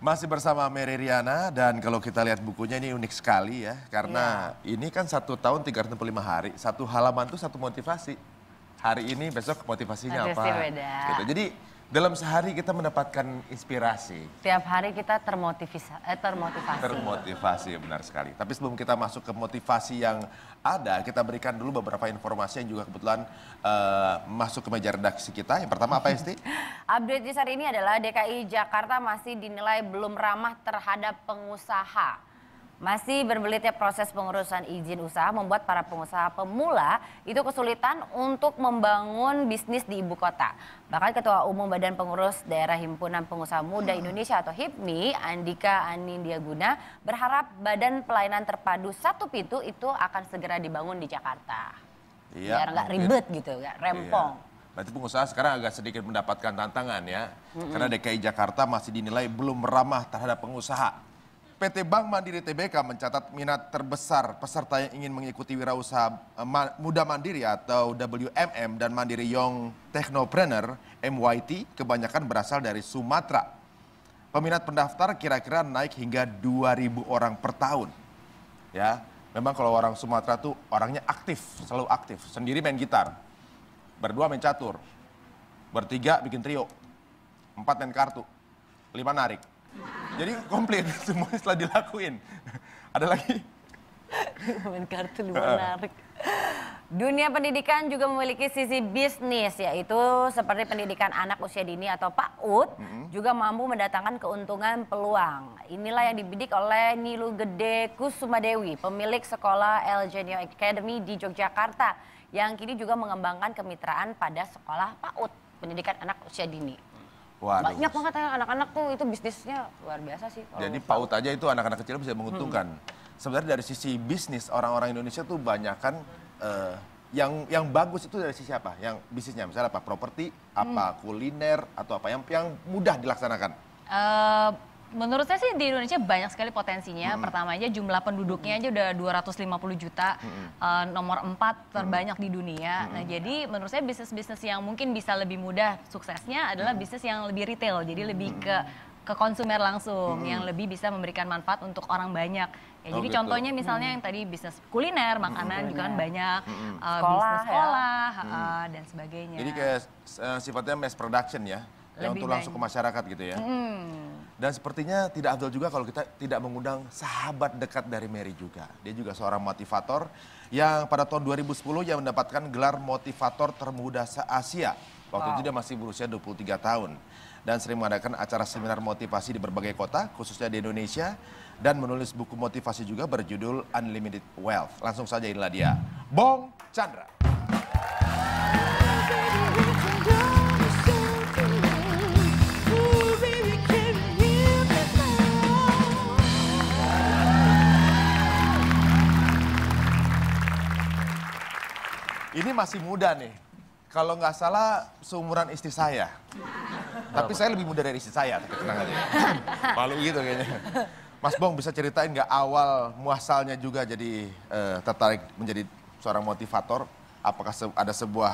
Masih bersama Mary Riana dan kalau kita lihat bukunya ini unik sekali ya. Karena ini kan 1 tahun 365 hari, satu halaman tuh satu motivasi. Hari ini, besok motivasinya apa. Beda. Gitu. Jadi dalam sehari kita mendapatkan inspirasi. Tiap hari kita termotivasi. Termotivasi, benar sekali. Tapi sebelum kita masuk ke motivasi yang ada, kita berikan dulu beberapa informasi yang juga kebetulan masuk ke meja redaksi kita. Yang pertama apa, Esti? Update di hari ini adalah DKI Jakarta masih dinilai belum ramah terhadap pengusaha. Masih berbelitnya proses pengurusan izin usaha membuat para pengusaha pemula itu kesulitan untuk membangun bisnis di ibu kota. Bahkan Ketua Umum Badan Pengurus Daerah Himpunan Pengusaha Muda Indonesia atau HIPMI, Andika Anindiaguna, berharap Badan Pelayanan Terpadu Satu Pintu itu akan segera dibangun di Jakarta. Iya, biar nggak ribet gitu, nggak rempong. Iya. Berarti pengusaha sekarang agak sedikit mendapatkan tantangan ya. Karena DKI Jakarta masih dinilai belum ramah terhadap pengusaha. PT Bank Mandiri Tbk mencatat minat terbesar peserta yang ingin mengikuti wirausaha muda mandiri atau WMM dan Mandiri Young Technopreneur MYT kebanyakan berasal dari Sumatera. Peminat pendaftar kira-kira naik hingga 2.000 orang per tahun. Ya, memang kalau orang Sumatera tuh orangnya aktif, selalu aktif. Sendiri main gitar, berdua main catur, bertiga bikin trio, 4 main kartu, 5 narik. Jadi komplit semuanya setelah dilakuin. Ada lagi? Main kartu 5 narik. Dunia pendidikan juga memiliki sisi bisnis, yaitu seperti pendidikan anak usia dini atau PAUD juga mampu mendatangkan keuntungan peluang. Inilah yang dibidik oleh Nilu Gede Kusumadewi, pemilik sekolah El Genio Academy di Yogyakarta, yang kini juga mengembangkan kemitraan pada sekolah PAUD, pendidikan anak usia dini. Waduh. Banyak banget ya anak-anak tuh itu bisnisnya luar biasa sih. Jadi PAUD aja itu anak-anak kecil bisa menguntungkan. Sebenarnya dari sisi bisnis orang-orang Indonesia tuh banyak kan yang bagus itu dari sisi apa? Yang bisnisnya misalnya apa? Properti, apa kuliner atau apa yang mudah dilaksanakan? Menurut saya sih di Indonesia banyak sekali potensinya. Pertama aja jumlah penduduknya aja udah 250 juta, nomor 4 terbanyak di dunia. Nah jadi menurut saya bisnis-bisnis yang mungkin bisa lebih mudah suksesnya adalah bisnis yang lebih retail. Jadi lebih ke konsumer langsung, yang lebih bisa memberikan manfaat untuk orang banyak. Ya, jadi gitu. Contohnya misalnya yang tadi bisnis kuliner, makanan juga kan banyak, Sekolah, bisnis sekolah dan sebagainya. Jadi kayak sifatnya mass production ya, yang untuk langsung ke masyarakat gitu ya. Dan sepertinya tidak afdol juga kalau kita tidak mengundang sahabat dekat dari Mary juga. Dia juga seorang motivator yang pada tahun 2010 yang mendapatkan gelar motivator termuda se-Asia. Waktu itu dia masih berusia 23 tahun. Dan sering mengadakan acara seminar motivasi di berbagai kota, khususnya di Indonesia. Dan menulis buku motivasi juga berjudul Unlimited Wealth. Langsung saja inilah dia, Bong Chandra. Ini masih muda nih. Kalau nggak salah seumuran istri saya. Tapi saya lebih muda dari istri saya, tapi tenang aja. Malu gitu kayaknya. Mas Bong bisa ceritain nggak awal muasalnya juga jadi tertarik menjadi seorang motivator? Apakah ada sebuah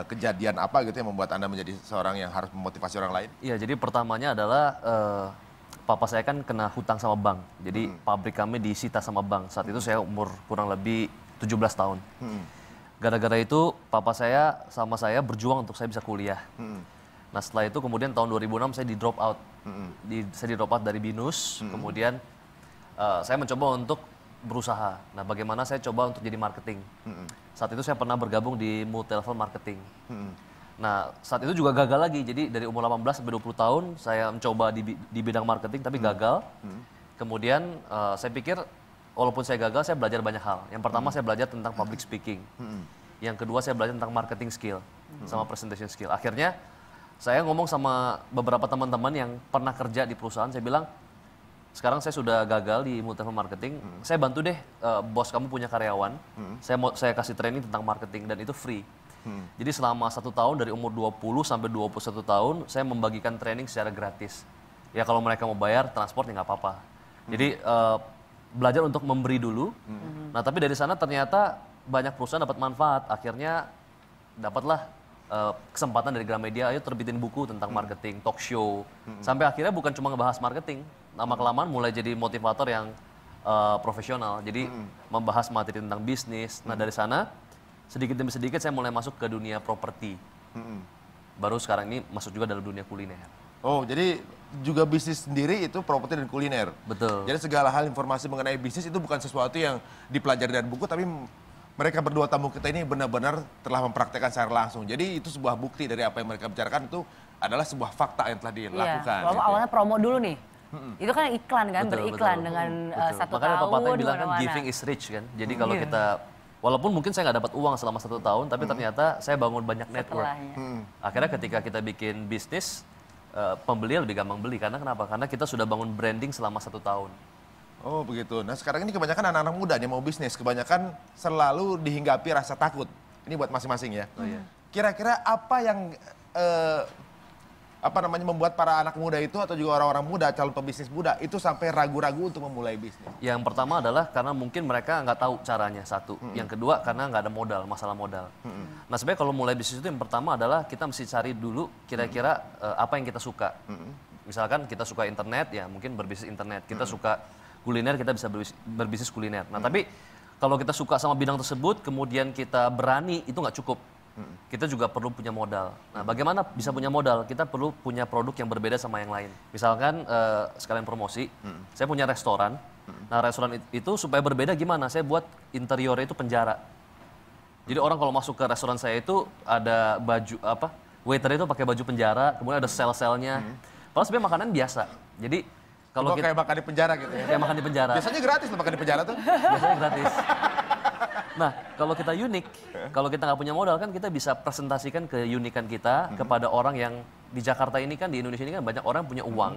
kejadian apa gitu yang membuat Anda menjadi seorang yang harus memotivasi orang lain? Iya, jadi pertamanya adalah papa saya kan kena hutang sama bank. Jadi pabrik kami disita sama bank. Saat itu saya umur kurang lebih 17 tahun. Gara-gara itu papa saya sama saya berjuang untuk saya bisa kuliah. Nah setelah itu kemudian tahun 2006 saya di drop out. Saya di drop out dari BINUS, kemudian saya mencoba untuk berusaha. Nah bagaimana saya coba untuk jadi marketing. Saat itu saya pernah bergabung di multi level marketing. Nah saat itu juga gagal lagi, jadi dari umur 18 sampai 20 tahun saya mencoba di bidang marketing tapi gagal. Kemudian saya pikir walaupun saya gagal, saya belajar banyak hal. Yang pertama saya belajar tentang public speaking. Yang kedua saya belajar tentang marketing skill sama presentation skill. Akhirnya saya ngomong sama beberapa teman-teman yang pernah kerja di perusahaan, saya bilang, sekarang saya sudah gagal di multi-level marketing, saya bantu deh bos kamu punya karyawan, saya kasih training tentang marketing dan itu free. Jadi selama 1 tahun dari umur 20 sampai 21 tahun, saya membagikan training secara gratis. Ya kalau mereka mau bayar transport ya nggak apa-apa. Jadi belajar untuk memberi dulu. Nah tapi dari sana ternyata banyak perusahaan dapat manfaat. Akhirnya dapatlah kesempatan dari Gramedia, ayo terbitin buku tentang marketing, talk show. Sampai akhirnya bukan cuma ngebahas marketing, lama-kelamaan mulai jadi motivator yang profesional. Jadi membahas materi tentang bisnis. Nah dari sana sedikit demi sedikit saya mulai masuk ke dunia properti. Baru sekarang ini masuk juga dalam dunia kuliner. Oh, jadi juga bisnis sendiri itu properti dan kuliner. Betul. Jadi segala hal informasi mengenai bisnis itu bukan sesuatu yang dipelajari dari buku, tapi mereka berdua tamu kita ini benar-benar telah mempraktekkan secara langsung. Jadi itu sebuah bukti dari apa yang mereka bicarakan itu adalah sebuah fakta yang telah dilakukan. Iya, awalnya promo dulu nih. Itu kan iklan kan, Betul, beriklan betul. dengan Betul. 1 Makanya tahun pepatah bilang kan dimana-mana. giving is rich kan. Jadi kalau kita, walaupun mungkin saya nggak dapat uang selama 1 tahun, tapi ternyata saya bangun banyak network. Setelahnya. Akhirnya ketika kita bikin bisnis, pembeli lebih gampang beli. Karena kenapa? Karena kita sudah bangun branding selama 1 tahun. Oh begitu. Nah sekarang ini kebanyakan anak-anak muda yang mau bisnis, kebanyakan selalu dihinggapi rasa takut. Ini buat masing-masing ya. Oh, iya. Kira-kira apa yang membuat para anak muda itu atau juga orang-orang muda, calon pebisnis muda itu sampai ragu-ragu untuk memulai bisnis? Yang pertama adalah karena mungkin mereka nggak tahu caranya, satu. Yang kedua karena nggak ada modal, masalah modal. Nah sebenarnya kalau mulai bisnis itu yang pertama adalah kita mesti cari dulu kira-kira apa yang kita suka. Misalkan kita suka internet, ya mungkin berbisnis internet. Kita suka kuliner, kita bisa berbisnis kuliner. Nah tapi kalau kita suka sama bidang tersebut, kemudian kita berani, itu nggak cukup. Kita juga perlu punya modal. Nah, bagaimana bisa punya modal? Kita perlu punya produk yang berbeda sama yang lain. Misalkan sekalian promosi, saya punya restoran. Nah, restoran itu supaya berbeda gimana? Saya buat interiornya itu penjara. Jadi orang kalau masuk ke restoran saya itu ada baju waiter itu pakai baju penjara, kemudian ada sel-selnya. Padahal sebenarnya makanan biasa. Jadi kalau Kayak makan di penjara gitu ya? kayak makan di penjara. Biasanya gratis loh makan di penjara tuh. Biasanya gratis. Nah, kalau kita unik, kalau kita nggak punya modal kan kita bisa presentasikan keunikan kita kepada orang yang di Jakarta ini kan, di Indonesia ini kan banyak orang punya uang,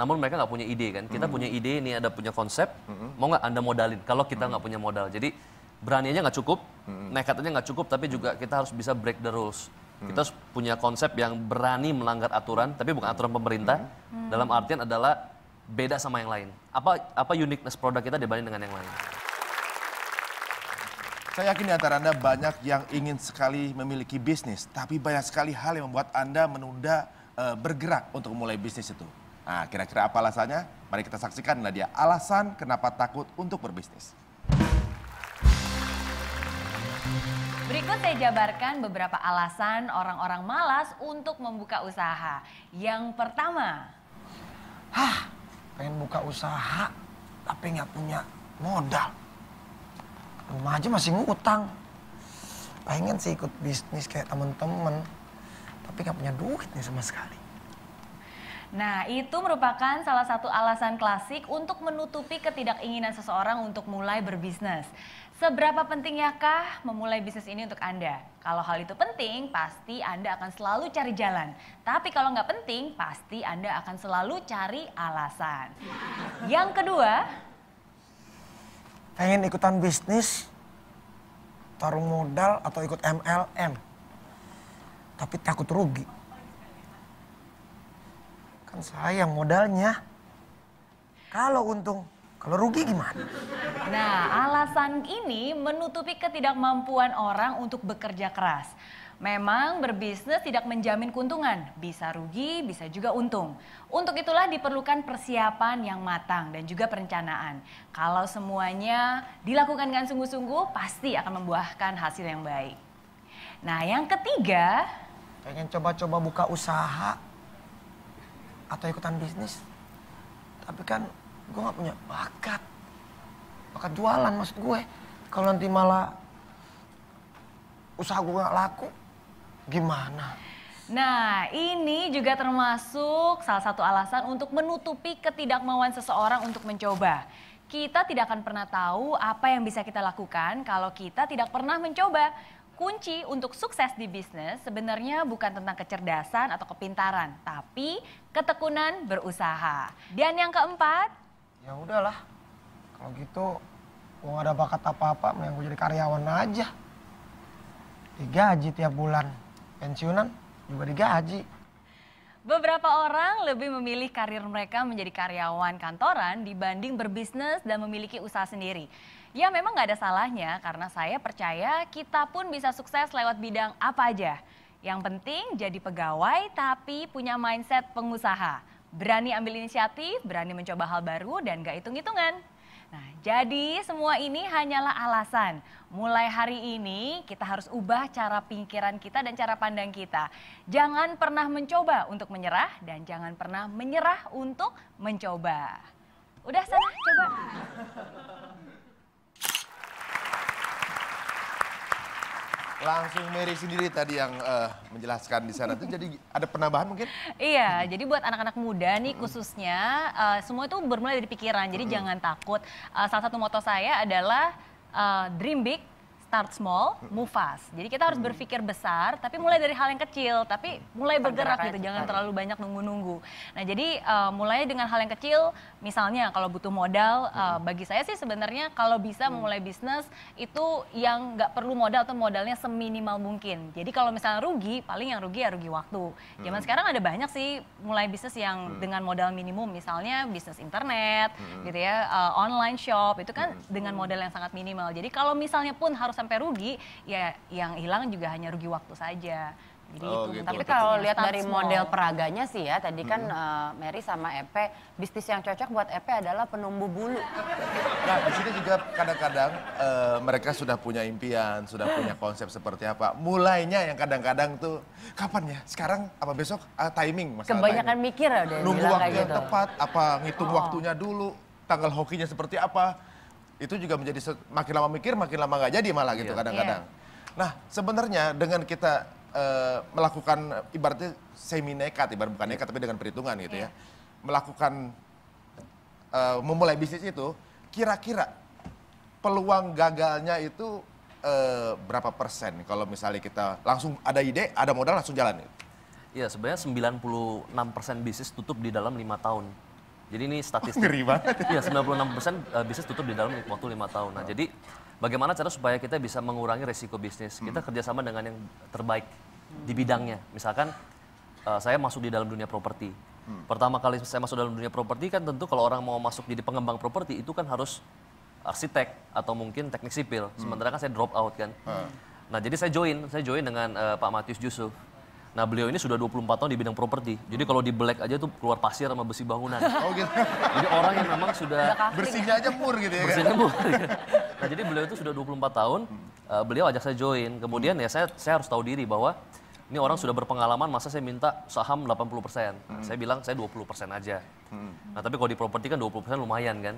namun mereka nggak punya ide kan. Kita punya ide, ini ada punya konsep, mau nggak Anda modalin? Kalau kita nggak punya modal, jadi berani aja nggak cukup, nekat aja nggak cukup, tapi juga kita harus bisa break the rules. Kita harus punya konsep yang berani melanggar aturan, tapi bukan aturan pemerintah. Dalam artian adalah beda sama yang lain. Apa uniqueness produk kita dibanding dengan yang lain? Saya yakin di antara Anda banyak yang ingin sekali memiliki bisnis, tapi banyak sekali hal yang membuat Anda menunda bergerak untuk memulai bisnis itu. Nah, kira-kira apa alasannya? Mari kita saksikan, Nadia, alasan kenapa takut untuk berbisnis. Berikut saya jabarkan beberapa alasan orang-orang malas untuk membuka usaha. Yang pertama, pengen buka usaha tapi nggak punya modal. Rumah aja masih ngutang. Pengen sih ikut bisnis kayak temen-temen, tapi nggak punya duit nih sama sekali. nah itu merupakan salah satu alasan klasik untuk menutupi ketidakinginan seseorang untuk mulai berbisnis. Seberapa pentingyakah memulai bisnis ini untuk Anda? Kalau hal itu penting, pasti Anda akan selalu cari jalan. Tapi kalau nggak penting, pasti Anda akan selalu cari alasan. Yang kedua, Pengen ikutan bisnis, taruh modal atau ikut MLM. Tapi takut rugi. Kan sayang modalnya. Kalau untung, kalau rugi gimana? nah alasan ini menutupi ketidakmampuan orang untuk bekerja keras. Memang berbisnis tidak menjamin keuntungan, bisa rugi, bisa juga untung. Untuk itulah diperlukan persiapan yang matang dan juga perencanaan. Kalau semuanya dilakukan dengan sungguh-sungguh, pasti akan membuahkan hasil yang baik. Nah, yang ketiga, Pengen coba-coba buka usaha atau ikutan bisnis. Tapi kan gue gak punya bakat. Bakat jualan maksud gue. Kalau nanti malah usaha gue gak laku, gimana? nah ini juga termasuk salah satu alasan untuk menutupi ketidakmauan seseorang untuk mencoba. Kita tidak akan pernah tahu apa yang bisa kita lakukan kalau kita tidak pernah mencoba. Kunci untuk sukses di bisnis sebenarnya bukan tentang kecerdasan atau kepintaran, tapi ketekunan berusaha. Dan yang keempat, Ya udahlah, kalau gitu gue gak ada bakat apa-apa, mending gue jadi karyawan aja. Digaji tiap bulan, pensiunan juga digaji. beberapa orang lebih memilih karir mereka menjadi karyawan kantoran dibanding berbisnis dan memiliki usaha sendiri. Ya memang nggak ada salahnya karena saya percaya kita pun bisa sukses lewat bidang apa aja. Yang penting jadi pegawai tapi punya mindset pengusaha. Berani ambil inisiatif, berani mencoba hal baru dan gak hitung-hitungan. Nah, jadi semua ini hanyalah alasan. Mulai hari ini kita harus ubah cara pikiran kita dan cara pandang kita. Jangan pernah mencoba untuk menyerah dan jangan pernah menyerah untuk mencoba. Udah sana, coba. Langsung Mary sendiri tadi yang menjelaskan di sana. Itu jadi ada penambahan mungkin? Iya, jadi buat anak-anak muda nih khususnya, semua itu bermulai dari pikiran, jadi jangan takut. Salah satu moto saya adalah dream big, start small, move fast. Jadi kita harus berpikir besar, tapi mulai dari hal yang kecil, tapi mulai bergerak gitu, jangan terlalu banyak nunggu-nunggu. Nah jadi mulai dengan hal yang kecil, misalnya kalau butuh modal, bagi saya sih sebenarnya kalau bisa memulai bisnis itu yang nggak perlu modal atau modalnya seminimal mungkin. Jadi kalau misalnya rugi, paling yang rugi ya rugi waktu. Zaman sekarang ada banyak sih mulai bisnis yang dengan modal minimum, misalnya bisnis internet, gitu ya, online shop, itu kan dengan modal yang sangat minimal. Jadi kalau misalnya pun harus sampai rugi, ya yang hilang juga hanya rugi waktu saja. Jadi Gitu. Tapi kalau lihat dari model peraganya sih ya, tadi kan Mary sama Epe, bisnis yang cocok buat Epe adalah penumbuh bulu. Nah, di sini juga kadang-kadang mereka sudah punya impian, sudah punya konsep seperti apa. Mulainya yang kadang-kadang tuh, kapan ya? Sekarang apa besok? Timing, masalah Kebanyakan timing. mikir ya udah Nunggu bilang waktu kayak yang gitu. tepat, apa ngitung waktunya dulu, tanggal hokinya seperti apa. Itu juga menjadi makin lama mikir, makin lama nggak jadi malah gitu kadang-kadang. Nah, sebenarnya dengan kita melakukan ibaratnya semi nekat, ibarat bukan nekat tapi dengan perhitungan gitu ya. Melakukan memulai bisnis itu, kira-kira peluang gagalnya itu berapa persen kalau misalnya kita langsung ada ide, ada modal langsung jalan? Iya, sebenarnya 96% bisnis tutup di dalam 5 tahun. Jadi ini statistik. Ngeri banget. Iya, 96% bisnis tutup di dalam waktu 5 tahun. Nah, jadi bagaimana cara supaya kita bisa mengurangi resiko bisnis? Kita kerjasama dengan yang terbaik di bidangnya. Misalkan saya masuk di dalam dunia properti. Pertama kali saya masuk dalam dunia properti kan tentu kalau orang mau masuk jadi pengembang properti itu kan harus arsitek atau mungkin teknik sipil. Sementara kan saya drop out kan. Nah, jadi saya join dengan Pak Matius Jusuf. Nah, beliau ini sudah 24 tahun di bidang properti. Jadi kalau di black aja tuh keluar pasir sama besi bangunan. Oh gitu. Jadi orang yang memang sudah Bersihnya aja mur gitu ya kan? bersihnya Bu. Nah, jadi beliau itu sudah 24 tahun, beliau ajak saya join. Kemudian ya saya harus tahu diri bahwa ini orang sudah berpengalaman, masa saya minta saham 80%. Nah, saya bilang saya 20% aja. Nah, tapi kalau di properti kan 20% lumayan kan.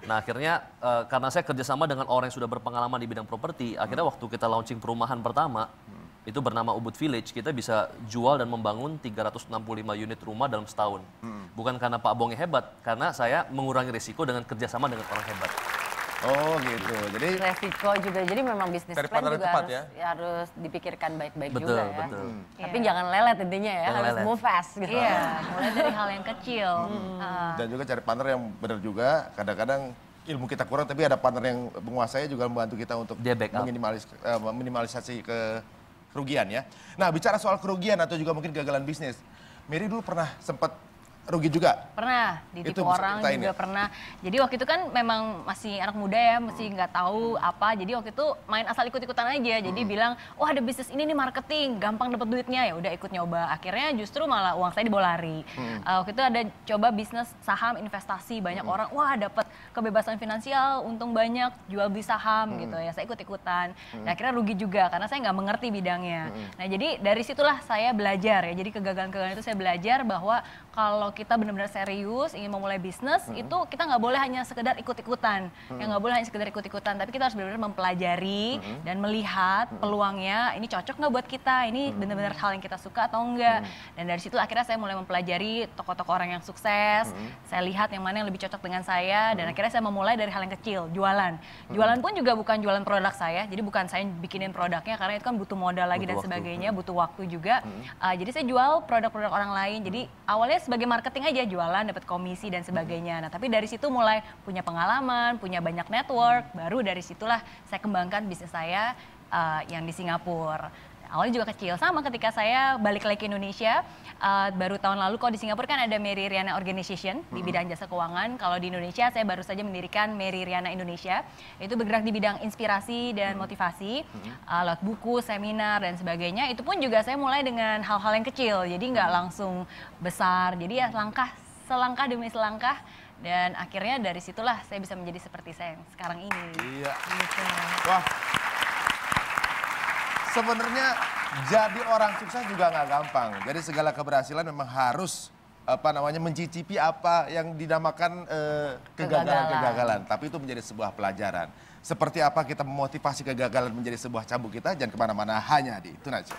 Nah, akhirnya karena saya kerjasama dengan orang yang sudah berpengalaman di bidang properti, akhirnya waktu kita launching perumahan pertama, itu bernama Ubud Village, kita bisa jual dan membangun 365 unit rumah dalam setahun. Bukan karena Pak Bongnya hebat, karena saya mengurangi risiko dengan kerjasama dengan orang hebat. Oh gitu, jadi Resiko juga, jadi memang bisnis Cari plan partner juga tepat harus dipikirkan baik-baik Betul, juga ya. betul. Tapi jangan lelet intinya ya, Jangan harus lelet. move fast gitu. Iya, mulai dari hal yang kecil. dan juga cari partner yang benar juga. Kadang-kadang ilmu kita kurang, tapi ada partner yang menguasai juga membantu kita untuk Dia backup. minimalisasi kerugian ya. Nah, bicara soal kerugian atau juga mungkin kegagalan bisnis, Mary dulu pernah sempat rugi juga. Pernah, ditipu Itu bisa orang ceritain juga ya? pernah. Jadi waktu itu kan memang masih anak muda ya, masih nggak tahu apa. Jadi waktu itu main asal ikut-ikutan aja. Jadi bilang, oh ada bisnis ini nih marketing, gampang dapat duitnya. Ya udah ikut nyoba. Akhirnya justru malah uang saya dibawa lari. Waktu itu ada coba bisnis saham investasi. Banyak orang, wah dapat kebebasan finansial, untung banyak, jual beli saham gitu ya. Saya ikut-ikutan. Nah, akhirnya rugi juga karena saya nggak mengerti bidangnya. Nah jadi dari situlah saya belajar ya. Jadi kegagalan-kegagalan itu saya belajar bahwa kalau kita benar-benar serius ingin memulai bisnis itu kita nggak boleh hanya sekedar ikut-ikutan, yang nggak boleh hanya sekedar ikut-ikutan, tapi kita harus benar-benar mempelajari dan melihat peluangnya, ini cocok nggak buat kita, ini benar-benar hal yang kita suka atau enggak. Dan dari situ akhirnya saya mulai mempelajari tokoh-tokoh orang yang sukses, saya lihat yang mana yang lebih cocok dengan saya, dan akhirnya saya memulai dari hal yang kecil, jualan. Jualan pun juga bukan jualan produk saya, jadi bukan saya bikinin produknya karena itu kan butuh modal lagi Butuh dan waktu. sebagainya, butuh waktu juga. Jadi saya jual produk-produk orang lain. Jadi awalnya sebagai marketing aja, jualan dapat komisi dan sebagainya. Nah, tapi dari situ mulai punya pengalaman, punya banyak network, baru dari situlah saya kembangkan bisnis saya yang di Singapura. Awalnya juga kecil, sama ketika saya balik lagi ke Indonesia, baru tahun lalu kalau di Singapura kan ada Mary Riana Organization di bidang jasa keuangan. Kalau di Indonesia saya baru saja mendirikan Mary Riana Indonesia. Itu bergerak di bidang inspirasi dan motivasi, lewat buku, seminar dan sebagainya. Itu pun juga saya mulai dengan hal-hal yang kecil, jadi nggak langsung besar. Jadi ya selangkah demi selangkah. Dan akhirnya dari situlah saya bisa menjadi seperti saya yang sekarang ini. Iya. Gitu. Wah. Sebenarnya jadi orang sukses juga nggak gampang. Jadi segala keberhasilan memang harus mencicipi apa yang dinamakan kegagalan-kegagalan. Tapi itu menjadi sebuah pelajaran. Seperti apa kita memotivasi kegagalan menjadi sebuah cambuk kita, jangan kemana-mana, hanya di Tuna Aja.